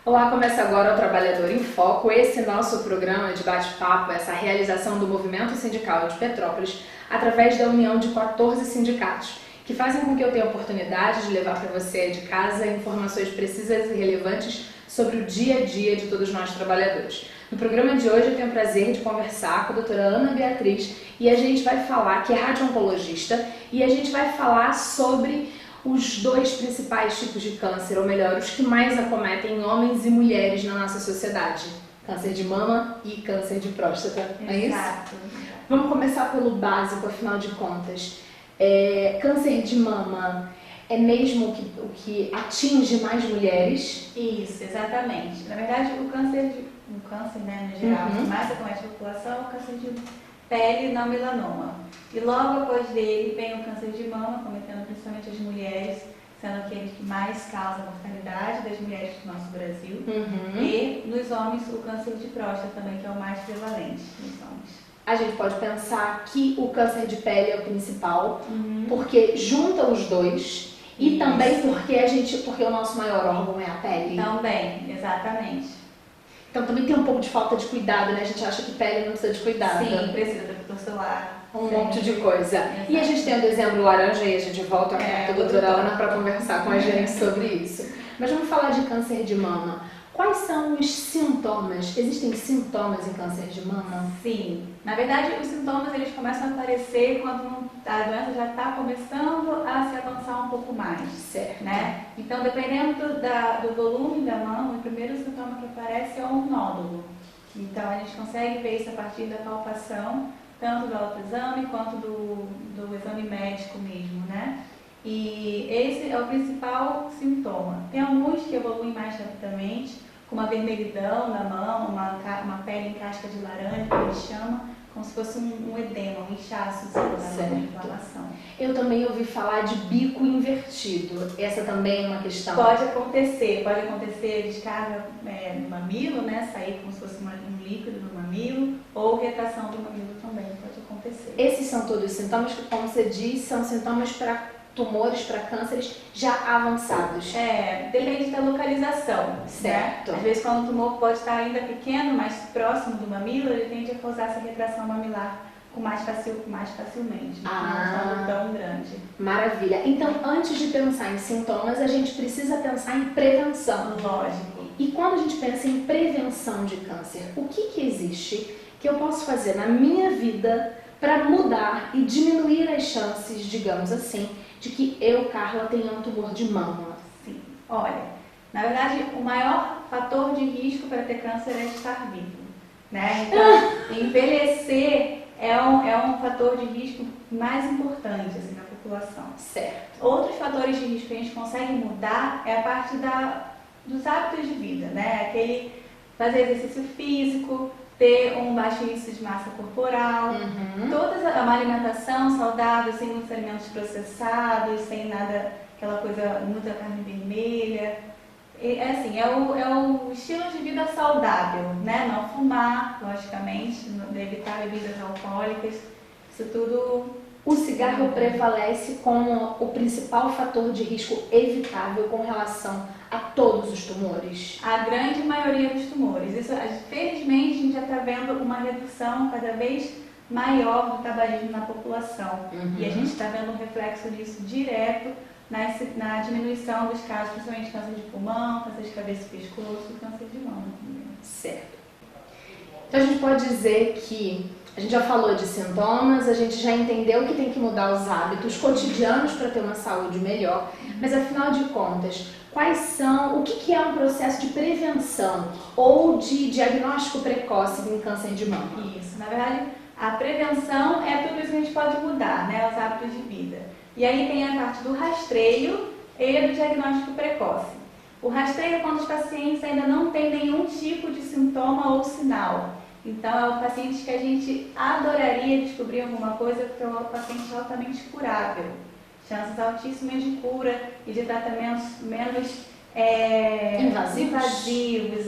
Olá, começa agora o Trabalhador em Foco, esse nosso programa de bate-papo, essa realização do movimento sindical de Petrópolis através da união de 14 sindicatos, que fazem com que eu tenha a oportunidade de levar para você de casa informações precisas e relevantes sobre o dia a dia de todos nós trabalhadores. No programa de hoje eu tenho o prazer de conversar com a doutora Ana Beatriz e a gente vai falar, que é radio-oncologista, e a gente vai falar sobre os dois principais tipos de câncer, ou melhor, os que mais acometem homens e mulheres na nossa sociedade. Câncer de mama e câncer de próstata, não é isso? Exato. Vamos começar pelo básico, afinal de contas. Câncer de mama é mesmo o que atinge mais mulheres? Isso, exatamente. Na verdade, o câncer, né, no geral, que mais acomete a população é o câncer de pele não melanoma. E logo após dele vem o câncer de mama, cometendo principalmente as mulheres, sendo aquele que mais causa a mortalidade das mulheres do nosso Brasil. E nos homens o câncer de próstata também, que é o mais prevalente nos homens. A gente pode pensar que o câncer de pele é o principal, porque junta os dois, e também porque o nosso maior órgão é a pele. Também, exatamente. Então também tem um pouco de falta de cuidado, né? A gente acha que pele não precisa de cuidado. Sim, precisa do protetor solar. Um monte de coisa. E a gente tem o dezembro laranja e a gente volta com a doutora Ana para conversar com a gente sobre isso. Mas vamos falar de câncer de mama. Quais são os sintomas? Existem sintomas em câncer de mama? Sim. Na verdade, os sintomas eles começam a aparecer quando a doença já está começando a se avançar um pouco mais. Certo. Né? Então, dependendo do volume da mama, o primeiro sintoma que aparece é um nódulo. Então, a gente consegue ver isso a partir da palpação, tanto do autoexame quanto do exame médico mesmo, né? E esse é o principal sintoma. Tem alguns que evoluem mais rapidamente, com uma vermelhidão na mão, uma pele em casca de laranja, que eles chamam, como se fosse um edema, um inchaço da inflamação. Eu também ouvi falar de bico invertido. Essa também é uma questão? Pode acontecer descarga no mamilo, né? Sair como se fosse um líquido no mamilo, ou retração do mamilo também pode acontecer. Esses são todos sintomas que, como você disse, são sintomas para tumores, para cânceres já avançados. Depende da localização. Certo. Né? Às vezes, quando o tumor pode estar ainda pequeno, mais próximo do mamilo, ele tende a causar essa retração mamilar mais facilmente, não sendo tão grande. Maravilha. Então, antes de pensar em sintomas, a gente precisa pensar em prevenção. Lógico. E quando a gente pensa em prevenção de câncer, o que existe que eu posso fazer na minha vida para mudar e diminuir as chances, digamos assim, de que eu, Carla, tenha um tumor de mama? Sim. Olha, na verdade, o maior fator de risco para ter câncer é estar vivo, né? Então, envelhecer é um fator de risco mais importante assim, na população. Certo. Outros fatores de risco que a gente consegue mudar é a parte dos hábitos de vida, né? Aquele fazer exercício físico, ter um baixo índice de massa corporal, toda uma alimentação saudável, sem muitos alimentos processados, sem nada, aquela coisa, muita carne vermelha. É o estilo de vida saudável, né? Não fumar, logicamente, evitar bebidas alcoólicas, isso tudo. O cigarro prevalece como o principal fator de risco evitável com relação a todos os tumores? A grande maioria dos tumores. Isso, felizmente, a gente já está vendo uma redução cada vez maior do tabagismo na população. E a gente está vendo um reflexo disso direto na diminuição dos casos, principalmente câncer de pulmão, câncer de cabeça e pescoço e câncer de mama também. Certo. Então a gente pode dizer que a gente já falou de sintomas, a gente já entendeu que tem que mudar os hábitos cotidianos para ter uma saúde melhor, mas afinal de contas, o que é um processo de prevenção ou de diagnóstico precoce em câncer de mama? Isso, na verdade, a prevenção é tudo isso que a gente pode mudar, né, os hábitos de vida. E aí tem a parte do rastreio e do diagnóstico precoce. O rastreio é quando os pacientes ainda não têm nenhum tipo de sintoma ou sinal. Então, é o paciente que a gente adoraria descobrir alguma coisa, porque é um paciente altamente curável. Chances altíssimas de cura e de tratamentos menos invasivos,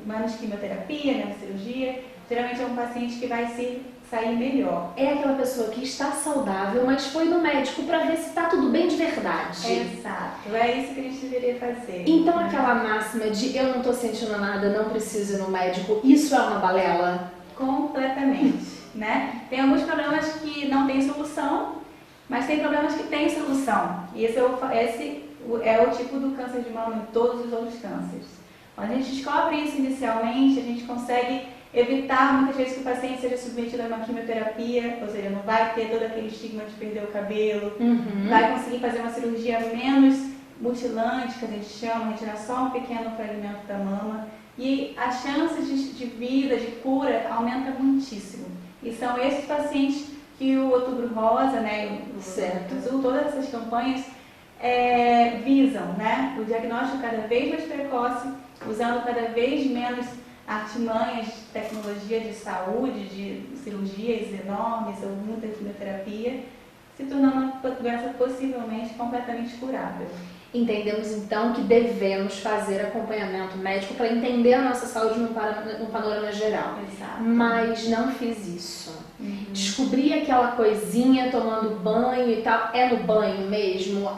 menos quimioterapia, menos cirurgia. Geralmente é um paciente que vai se sair melhor. É aquela pessoa que está saudável, mas foi no médico para ver se está tudo bem de verdade. Exato, é isso que a gente deveria fazer. Então aquela máxima de eu não estou sentindo nada, não preciso ir no médico, isso é uma balela? Completamente, né? Tem alguns problemas que não tem solução, mas tem problemas que têm solução. E esse é o tipo do câncer de mama e todos os outros cânceres. Quando a gente descobre isso inicialmente, a gente consegue evitar muitas vezes que o paciente seja submetido a uma quimioterapia, ou seja, não vai ter todo aquele estigma de perder o cabelo, vai conseguir fazer uma cirurgia menos mutilante, que a gente chama, retirar só um pequeno fragmento da mama, e a chance de vida, de cura, aumenta muitíssimo. E são esses pacientes que o Outubro Rosa, né, o Certo Azul, todas essas campanhas visam, né, o diagnóstico cada vez mais precoce, usando cada vez menos artimanhas de tecnologia de saúde, de cirurgias enormes ou muita quimioterapia, se tornando uma doença possivelmente completamente curável. Entendemos então que devemos fazer acompanhamento médico para entender a nossa saúde num panorama geral. Exato. Mas não fiz isso. Descobri aquela coisinha tomando banho e tal. É no banho mesmo?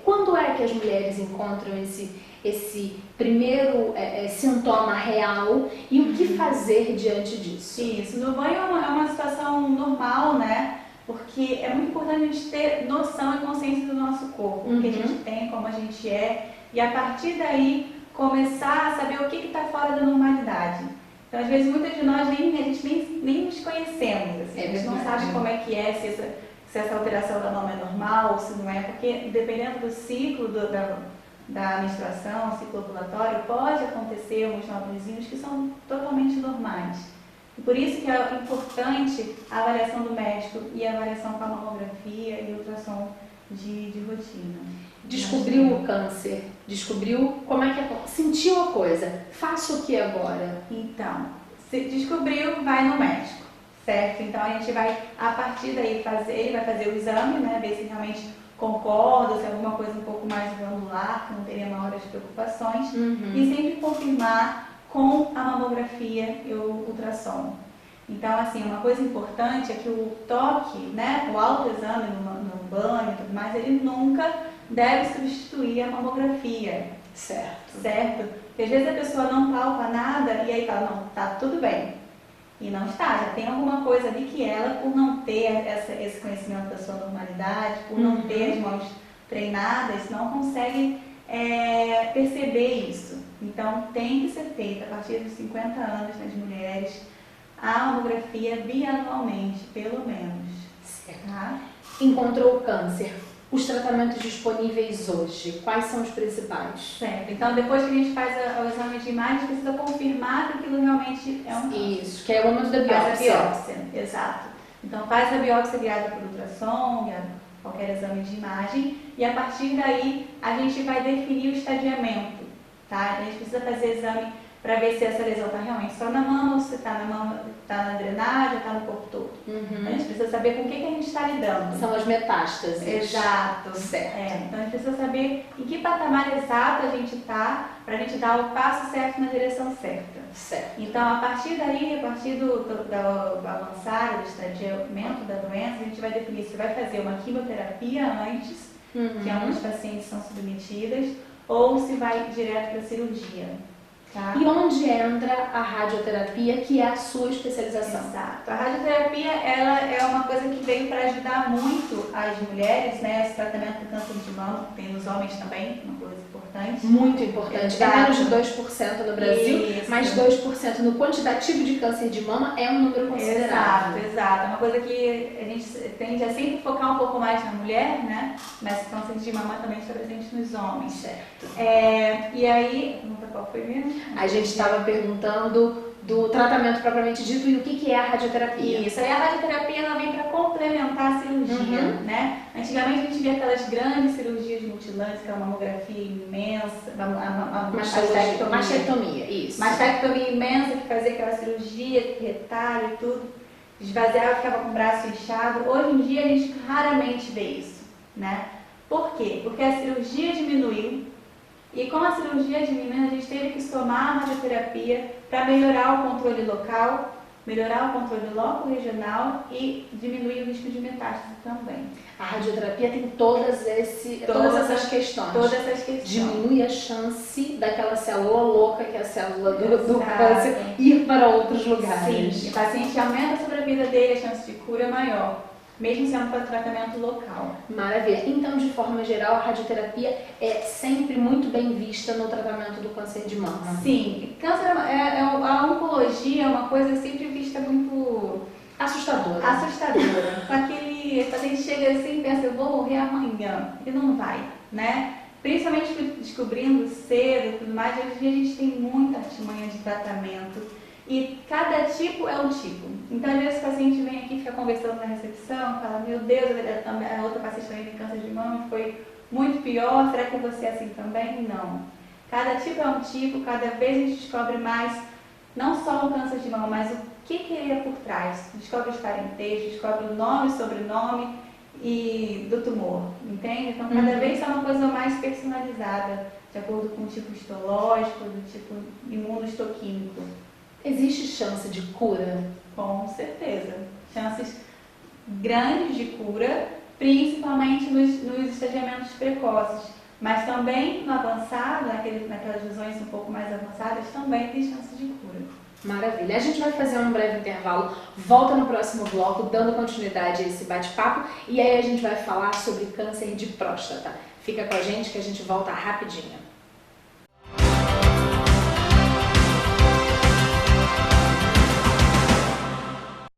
Quando é que as mulheres encontram esse primeiro sintoma real e o que fazer diante disso? Isso, no banho é uma situação normal, né? Porque é muito importante a gente ter noção e consciência do nosso corpo, o que a gente tem, como a gente é, e a partir daí começar a saber o que está fora da normalidade. Então, às vezes, muitas de nós a gente nem nos conhecemos, assim, a gente não sabe como é que é, se essa alteração da mama é normal ou se não é, porque dependendo do ciclo da menstruação, o ciclo ovulatório, pode acontecer uns nódulozinhos que são totalmente normais. E por isso que é importante a avaliação do médico e a avaliação com a mamografia e ultrassom de rotina. Descobriu o câncer, descobriu como é que sentiu a coisa, faça o que agora? Então, se descobriu, vai no médico, certo? Então a gente vai, a partir daí, ele vai fazer o exame, né, ver se realmente concorda, se é alguma coisa um pouco mais glandular, que não teria maiores preocupações, e sempre confirmar com a mamografia e o ultrassom. Então, assim, uma coisa importante é que o toque, né, o autoexame no banho e tudo mais, ele nunca deve substituir a mamografia. Certo. Certo? Porque às vezes a pessoa não palpa nada e aí fala, não, tá tudo bem. E não está, já tem alguma coisa ali que ela, por não ter esse conhecimento da sua normalidade, por não ter as mãos treinadas, não consegue perceber isso. Então, tem que ser feita a partir dos 50 anos nas mulheres a mamografia bianualmente, pelo menos. Certo. Tá? Encontrou o câncer. Os tratamentos disponíveis hoje, quais são os principais? Certo. Então, depois que a gente faz o exame de imagem, precisa confirmar que aquilo realmente é um câncer. Isso, que é o momento da biópsia. Faz a biópsia, exato. Então, faz a biópsia guiada por ultrassom, guiada por qualquer exame de imagem, e a partir daí a gente vai definir o estadiamento, tá? A gente precisa fazer exame para ver se essa lesão está realmente só na mama, ou se está na mama, está na drenagem, ou está no corpo todo. A gente precisa saber com o que a gente está lidando. São as metástases. Exato. Certo. Então a gente precisa saber em que patamar exato a gente está, para a gente dar o passo certo na direção certa. Certo. Então, a partir daí, a partir do avançar, do estadiamento da doença, a gente vai definir se vai fazer uma quimioterapia antes, que algumas pacientes são submetidas, ou se vai direto para a cirurgia. Tá? E onde entra a radioterapia, que é a sua especialização? Exato. A radioterapia, ela é uma coisa que veio para ajudar muito as mulheres, né? Esse tratamento do câncer de mama, tem nos homens também, uma coisa importante. Muito importante. Exato. É menos de 2% no Brasil, Isso. mas 2% no quantitativo de câncer de mama é um número considerável. Exato. É uma coisa que a gente tende a sempre focar um pouco mais na mulher, né? Mas o câncer de mama também está presente nos homens. Certo. E aí, qual foi mesmo? A gente estava perguntando do tratamento propriamente dito e o que é a radioterapia. Isso, aí a radioterapia ela vem para complementar a cirurgia, né? Antigamente a gente via aquelas grandes cirurgias mutilantes, aquela mamografia imensa, mastectomia, isso. Mastectomia imensa que fazia aquela cirurgia, retalho e tudo, esvaziava, ficava com o braço inchado. Hoje em dia a gente raramente vê isso, né? Por quê? Porque a cirurgia diminuiu. E com a cirurgia diminuindo, a gente teve que somar a radioterapia para melhorar o controle local melhorar o controle local regional e diminuir o risco de metástase também. A radioterapia tem todas essas questões. Todas essas questões. Diminui a chance daquela célula louca, que é a célula do câncer, ir para outros lugares. Sim, o paciente aumenta a sobrevida dele, a chance de cura é maior, mesmo sendo para tratamento local. Maravilha. Então, de forma geral, a radioterapia é sempre muito bem vista no tratamento do câncer de mama. Sim, câncer, a oncologia é uma coisa sempre vista muito assustadora. O paciente chega assim e pensa, eu vou morrer amanhã, e não vai, né? Principalmente descobrindo cedo e tudo mais, hoje em dia a gente tem muita artimanha de tratamento. E cada tipo é um tipo. Então, às vezes o paciente vem aqui, fica conversando na recepção, fala, meu Deus, a outra paciente também tem câncer de mama, foi muito pior, será que você é assim também? Não. Cada tipo é um tipo, cada vez a gente descobre mais, não só o câncer de mama, mas o que ele é por trás. Descobre os parentescos, descobre o nome, sobrenome e do tumor, entende? Então, cada vez é uma coisa mais personalizada, de acordo com o tipo histológico, do tipo imunohistoquímico. Existe chance de cura? Com certeza. Chances grandes de cura, principalmente nos estadiamentos precoces. Mas também no avançado, naquelas lesões um pouco mais avançadas, também tem chance de cura. Maravilha. A gente vai fazer um breve intervalo, volta no próximo bloco, dando continuidade a esse bate-papo, e aí a gente vai falar sobre câncer de próstata. Fica com a gente que a gente volta rapidinho.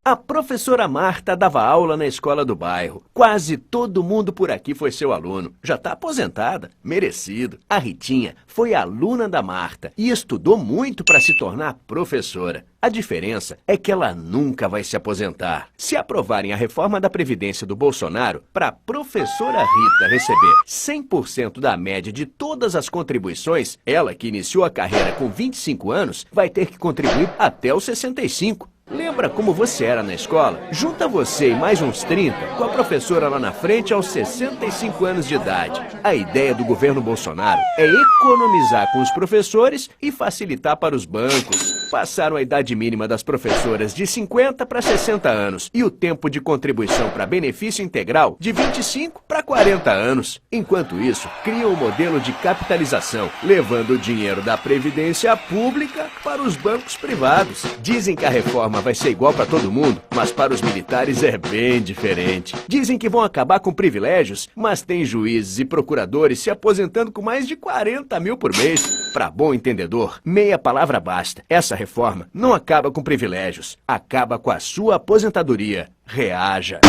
A professora Marta dava aula na escola do bairro. Quase todo mundo por aqui foi seu aluno. Já está aposentada, merecido. A Ritinha foi aluna da Marta e estudou muito para se tornar professora. A diferença é que ela nunca vai se aposentar. Se aprovarem a reforma da Previdência do Bolsonaro, para a professora Rita receber 100% da média de todas as contribuições, ela que iniciou a carreira com 25 anos, vai ter que contribuir até os 65. Lembra como você era na escola? Junta você e mais uns 30 com a professora lá na frente aos 65 anos de idade. A ideia do governo Bolsonaro é economizar com os professores e facilitar para os bancos. Passaram a idade mínima das professoras de 50 para 60 anos e o tempo de contribuição para benefício integral de 25 para 40 anos. Enquanto isso, criam um modelo de capitalização, levando o dinheiro da Previdência Pública para os bancos privados. Dizem que a reforma vai ser igual para todo mundo, mas para os militares é bem diferente. Dizem que vão acabar com privilégios, mas tem juízes e procuradores se aposentando com mais de 40 mil por mês. Para bom entendedor, meia palavra basta. Essa reforma não acaba com privilégios, acaba com a sua aposentadoria. Reaja!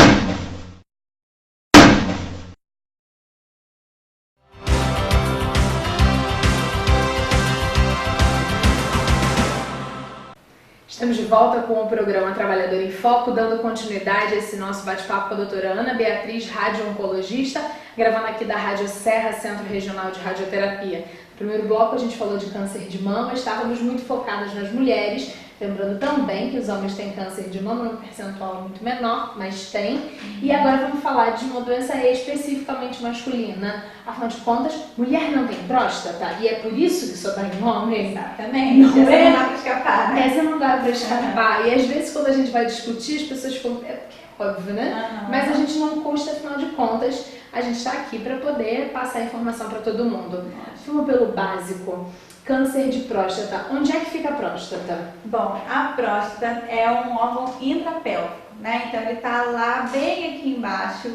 Estamos de volta com o programa Trabalhador em Foco, dando continuidade a esse nosso bate-papo com a doutora Ana Beatriz, radio-oncologista, gravando aqui da Rádio Serra, Centro Regional de Radioterapia. No primeiro bloco a gente falou de câncer de mama, estávamos muito focadas nas mulheres, lembrando também que os homens têm câncer de mama num percentual muito menor, mas tem. E agora vamos falar de uma doença especificamente masculina. Afinal de contas, mulher não tem próstata e é por isso que só está em homem. Exatamente. Essa não dá para escapar, né? Essa não dá para escapar. E às vezes quando a gente vai discutir, as pessoas falam, é óbvio, né? Mas a gente não custa, afinal de contas, a gente está aqui para poder passar informação para todo mundo. Vamos pelo básico. Câncer de próstata. Onde é que fica a próstata? Bom, a próstata é um órgão intrapélvico, né? Então ele está lá bem aqui embaixo,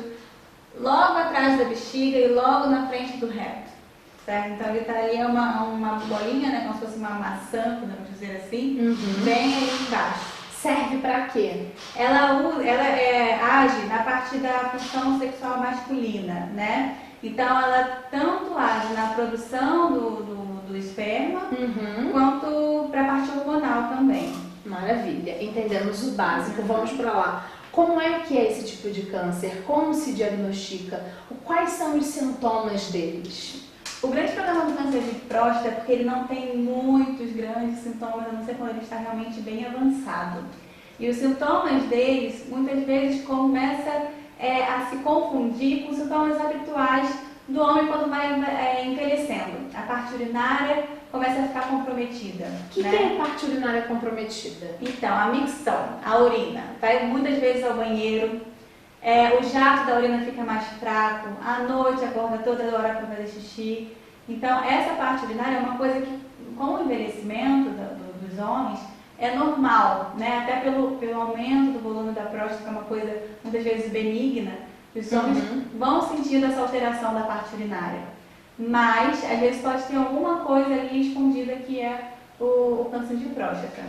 logo atrás da bexiga e logo na frente do reto, certo? Então ele está ali, é uma bolinha, né? Como se fosse uma maçã, podemos dizer assim, bem aí embaixo. Serve para quê? Ela age na parte da função sexual masculina, né? Então ela tanto age na produção do esperma, quanto para a parte hormonal também. Maravilha, entendemos o básico, vamos para lá. Como é que é esse tipo de câncer? Como se diagnostica? Quais são os sintomas deles? O grande problema do câncer de próstata é porque ele não tem muitos grandes sintomas, a não ser quando ele está realmente bem avançado. E os sintomas deles, muitas vezes, começam a se confundir com os sintomas habituais do homem quando vai envelhecendo. A parte urinária começa a ficar comprometida. O que né? é parte urinária comprometida? Então, a micção, a urina, vai muitas vezes ao banheiro, o jato da urina fica mais fraco, à noite acorda toda hora para fazer xixi. Então, essa parte urinária é uma coisa que, com o envelhecimento dos homens, é normal, né? Até pelo aumento do volume da próstata, que é uma coisa muitas vezes benigna, os homens vão sentindo essa alteração da parte urinária. Mas, às vezes, pode ter alguma coisa ali escondida que é o câncer de próstata.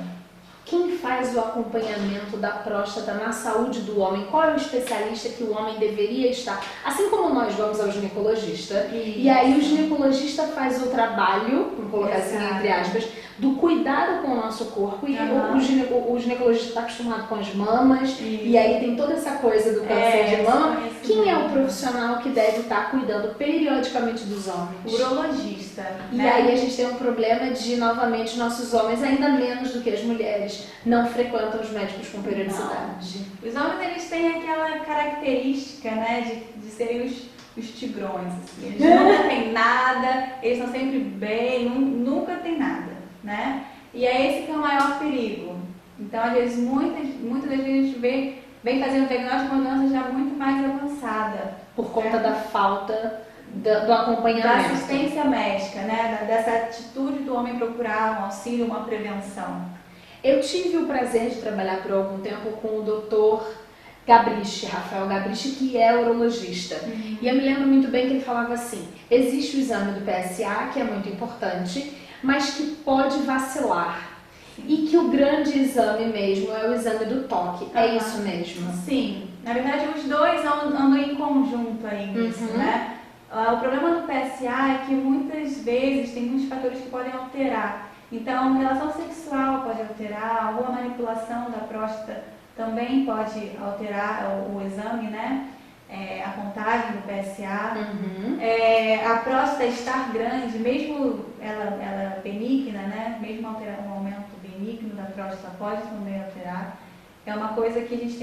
Quem faz o acompanhamento da próstata na saúde do homem? Qual é o especialista que o homem deveria estar? Assim como nós vamos ao ginecologista, e aí o ginecologista faz o trabalho, vamos colocar assim entre aspas, do cuidado com o nosso corpo, e o ginecologista está acostumado com as mamas, e aí tem toda essa coisa do câncer de mama. Quem é o profissional que deve estar cuidando periodicamente dos homens? Urologista. E aí a gente tem um problema de, novamente, nossos homens, ainda menos do que as mulheres, não frequentam os médicos com periodicidade. Os homens, eles têm aquela característica, né, de serem os tigrões. Assim. Eles nunca têm nada, eles estão sempre bem, nunca tem nada, né? E é esse que é o maior perigo. Então, às vezes, muitas vezes a gente vem fazendo diagnóstico com uma doença já muito mais avançada. Por conta da falta do acompanhamento. Da assistência médica, né? Dessa atitude do homem procurar um auxílio, uma prevenção. Eu tive o prazer de trabalhar por algum tempo com o Dr. Gabriche, Rafael Gabriche, que é urologista. E eu me lembro muito bem que ele falava assim, existe o exame do PSA, que é muito importante, mas que pode vacilar. E que o grande exame mesmo é o exame do toque. É isso mesmo? Sim. Na verdade, os dois andam em conjunto aí nisso, né? O problema do PSA é que muitas vezes tem muitos fatores que podem alterar. Então, relação sexual pode alterar, alguma manipulação da próstata também pode alterar o exame, né? A contagem do PSA. A próstata estar grande, mesmo ela benigna, né? Mesmo um aumento benigno da próstata pode também alterar. É uma coisa que a gente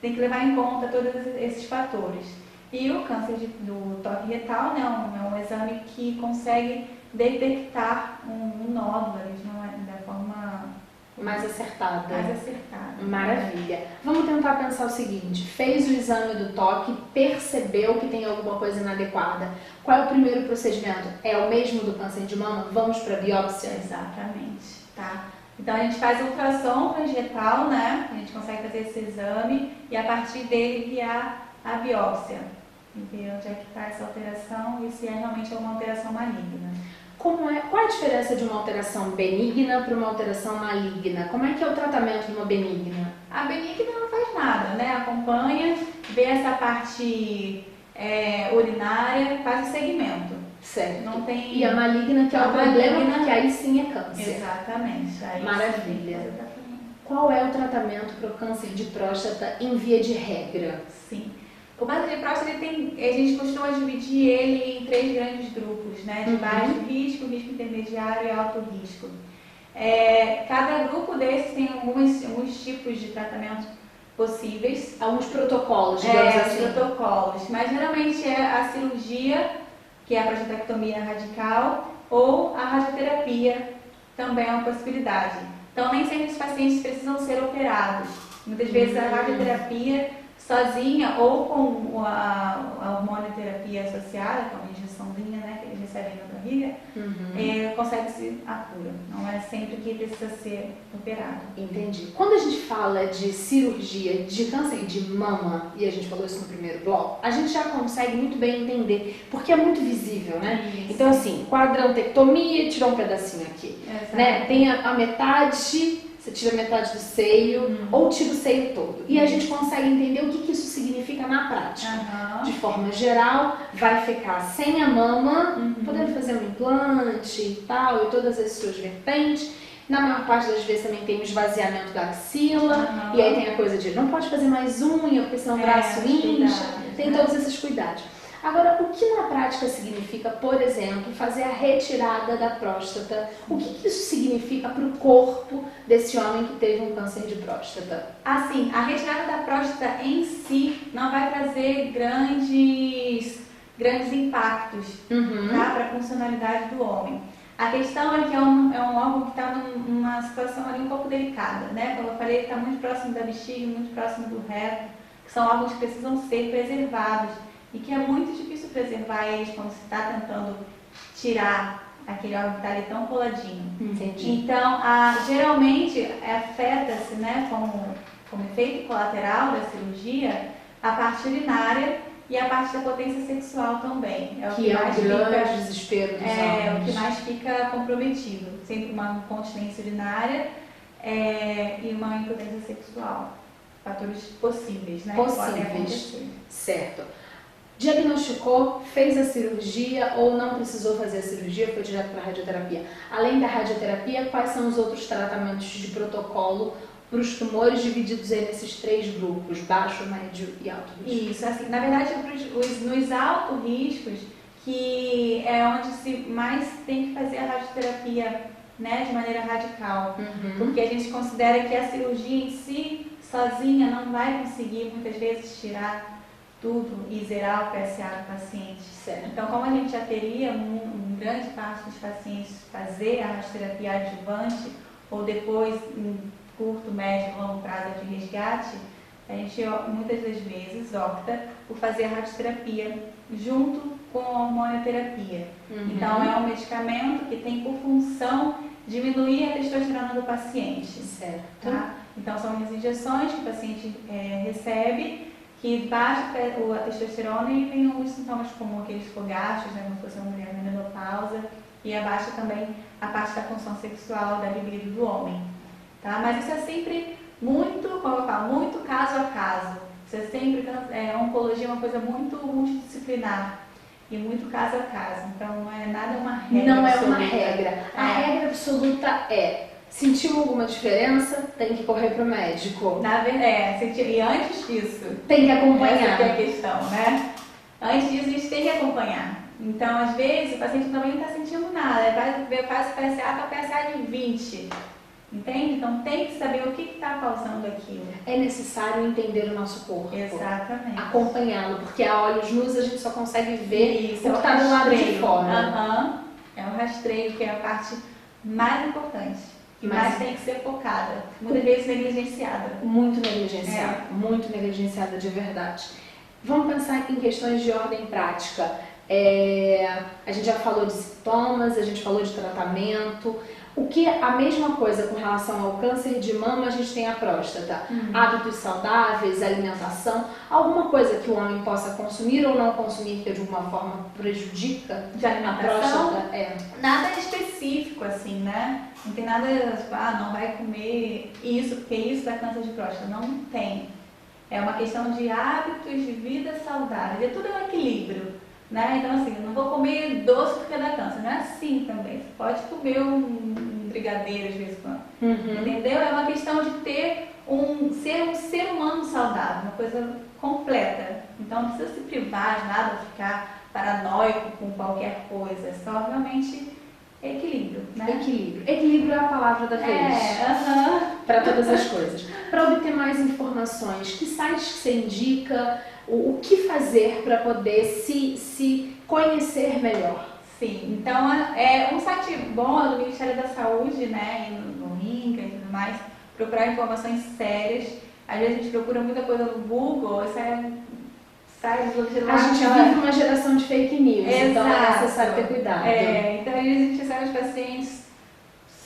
tem que levar em conta todos esses fatores. E o câncer do toque retal, né, é um exame que consegue detectar um nódulo da forma mais acertada. Maravilha. Vamos tentar pensar o seguinte, fez o exame do toque, percebeu que tem alguma coisa inadequada. Qual é o primeiro procedimento? É o mesmo do câncer de mama? Vamos para a biópsia? Exatamente, tá? Então a gente faz ultrassom transretal, né? A gente consegue fazer esse exame e a partir dele guiar a biópsia. E ver onde é que está essa alteração e se realmente é uma alteração maligna. Qual é a diferença de uma alteração benigna para uma alteração maligna? Como é que é o tratamento de uma benigna? A benigna não faz nada, né? Acompanha, vê essa parte urinária, faz o segmento. Certo. Não tem... E a maligna, que é o problema, porque aí sim é câncer. Exatamente. Aí maravilha. Qual é o tratamento para o câncer de próstata em via de regra? Sim. O câncer de próstata, a gente costuma dividir ele em 3 grandes grupos, né? De baixo risco, risco intermediário e alto risco. Cada grupo desses tem alguns tipos de tratamento possíveis. Alguns protocolos, digamos assim. Protocolos. Mas geralmente é a cirurgia, que é a prostatectomia radical, ou a radioterapia, também é uma possibilidade. Então, nem sempre os pacientes precisam ser operados. Muitas vezes a radioterapia sozinha ou com a hormonioterapia associada, com a injeçãozinha, né, que eles recebem na barriga, consegue-se a cura. Não é sempre que precisa ser operado. Entendi. Quando a gente fala de cirurgia de câncer de mama, e a gente falou isso no primeiro bloco, a gente já consegue muito bem entender, porque é muito visível, né? Isso. Então, assim, quadrantectomia, tirou um pedacinho aqui, né? Tem a metade... Você tira metade do seio ou tira o seio todo. E a gente consegue entender o que isso significa na prática. De forma geral, vai ficar sem a mama, podendo fazer um implante e tal, e todas as suas vertentes. Na maior parte das vezes também tem o esvaziamento da axila. E aí tem a coisa de não pode fazer mais unha, porque senão o braço incha. Tem todos esses cuidados. Agora, o que na prática significa, por exemplo, fazer a retirada da próstata? O que isso significa para o corpo desse homem que teve um câncer de próstata? Assim, a retirada da próstata em si não vai trazer grandes impactos para a funcionalidade do homem. A questão é que é um órgão que está numa situação ali um pouco delicada, né? Como eu falei, ele está muito próximo da bexiga, muito próximo do reto, que são órgãos que precisam ser preservados e que é muito difícil preservar eles quando se está tentando tirar aquele órgão que está ali tão coladinho. Entendi. Então, geralmente afeta-se, né, como efeito colateral da cirurgia, a parte urinária e a parte da potência sexual também. É o que é mais o grande desespero dos homens. É o que mais fica comprometido. Sempre uma incontinência urinária e uma impotência sexual. Fatores possíveis, né? Possíveis. Certo. Diagnosticou, fez a cirurgia ou não precisou fazer a cirurgia, foi direto para a radioterapia. Além da radioterapia, quais são os outros tratamentos de protocolo para os tumores divididos aí nesses 3 grupos, baixo, médio e alto risco? Isso, assim, na verdade, nos altos riscos, que é onde se mais tem que fazer a radioterapia, né, de maneira radical. Porque a gente considera que a cirurgia em si, sozinha, não vai conseguir, muitas vezes, tirar tudo e zerar o PSA do paciente. Certo. Então, como a gente já teria grande parte dos pacientes fazer a radioterapia adjuvante, ou depois, em curto, médio, longo prazo de resgate, a gente muitas das vezes opta por fazer a radioterapia junto com a hormonioterapia. Então, é um medicamento que tem por função diminuir a testosterona do paciente. Certo. Tá? Então, são as injeções que o paciente recebe, que baixa a testosterona e vem alguns sintomas como aqueles fogachos, né, como se fosse uma mulher na menopausa, e abaixa também a parte da função sexual, da libido do homem. Tá? Mas isso é sempre muito, como eu falo, muito caso a caso. Isso é sempre, oncologia é uma coisa muito multidisciplinar e muito caso a caso. Então não é nada uma regra. Não é uma absoluta. regra. A regra absoluta é: sentiu alguma diferença, tem que correr para o médico. E antes disso, tem que acompanhar. Essa é a questão, né? Antes disso, a gente tem que acompanhar. Então, às vezes, o paciente também não está sentindo nada. Faz o PSA com a PSA de 20. Entende? Então, tem que saber o que está causando aquilo. É necessário entender o nosso corpo. Exatamente. Acompanhá-lo, porque a olhos nus a gente só consegue ver Isso, o que está do lado de fora. É o rastreio, que é a parte mais importante. Mas tem que ser focada, muitas vezes negligenciada. Muito negligenciada de verdade. Vamos pensar em questões de ordem prática. A gente já falou de sintomas, a gente falou de tratamento. O que é a mesma coisa com relação ao câncer de mama, a gente tem a próstata. Hábitos saudáveis, alimentação, alguma coisa que o homem possa consumir ou não consumir que de alguma forma prejudica de alimentação? A próstata? Nada específico assim, né? Não tem nada, não vai comer isso, porque isso dá câncer de próstata. Não tem. É uma questão de hábitos de vida saudável. Tudo é um equilíbrio, né? Então assim, eu não vou comer doce porque dá câncer. Não é assim também. Você pode comer um brigadeiro de vez em quando. Entendeu? É uma questão de ter ser um ser humano saudável, uma coisa completa. Então não precisa se privar de nada, ficar paranoico com qualquer coisa. É só realmente equilíbrio, né? Equilíbrio é a palavra da vez. Para todas as coisas. Para obter mais informações, que sites que você indica, o que fazer para poder se conhecer melhor? Sim, então é um site bom do Ministério da Saúde, né, no INCA e tudo mais, procurar informações sérias. Às vezes a gente procura muita coisa no Google, isso sai do A gente vive uma geração de fake news, então é necessário ter cuidado. Então a gente recebe os pacientes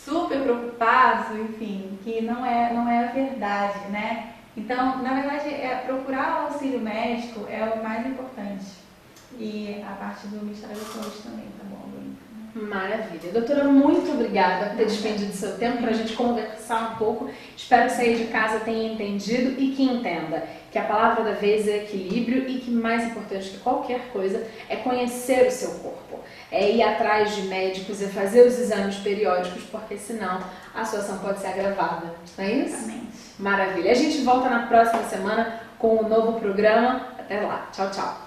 super preocupados, enfim, que não é a verdade, né? Então, na verdade, procurar o auxílio médico é o mais importante. E a parte do Ministério da Saúde também, tá bom? Maravilha. Doutora, muito obrigada por ter despendido do seu tempo para a gente conversar um pouco. Espero que sair de casa tenha entendido e que entenda que a palavra da vez é equilíbrio e que mais importante que qualquer coisa é conhecer o seu corpo. É ir atrás de médicos e fazer os exames periódicos, porque senão a situação pode ser agravada. Não é isso? Exatamente. Maravilha. A gente volta na próxima semana com um novo programa. Até lá. Tchau, tchau.